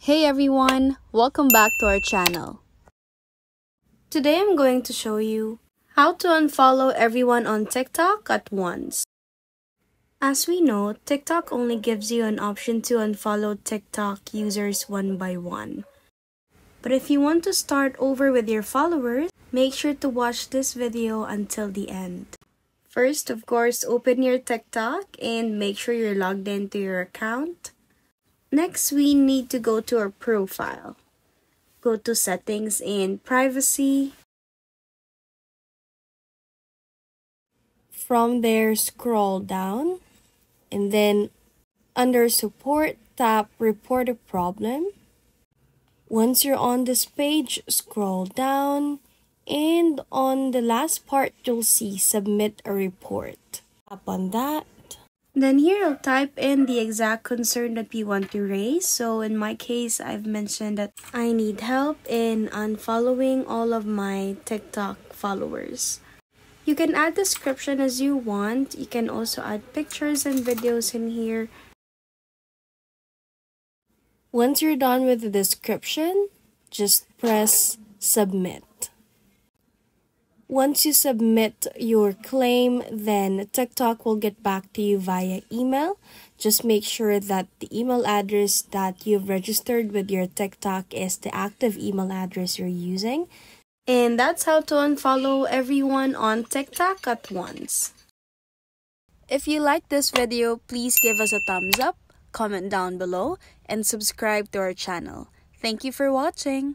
Hey everyone, welcome back to our channel. Today I'm going to show you how to unfollow everyone on TikTok at once. As we know, TikTok only gives you an option to unfollow TikTok users one by one. But if you want to start over with your followers, make sure to watch this video until the end. First, of course, open your TikTok and make sure you're logged into your account. Next, we need to go to our profile. Go to Settings and Privacy. From there, scroll down. And then, under Support, tap Report a Problem. Once you're on this page, scroll down. And on the last part, you'll see Submit a Report. Tap on that. Then here, I'll type in the exact concern that we want to raise. So in my case, I've mentioned that I need help in unfollowing all of my TikTok followers. You can add description as you want. You can also add pictures and videos in here. Once you're done with the description, just press Submit. Once you submit your claim, then TikTok will get back to you via email. Just make sure that the email address that you've registered with your TikTok is the active email address you're using. And that's how to unfollow everyone on TikTok at once. If you like this video, please give us a thumbs up, comment down below, and subscribe to our channel. Thank you for watching.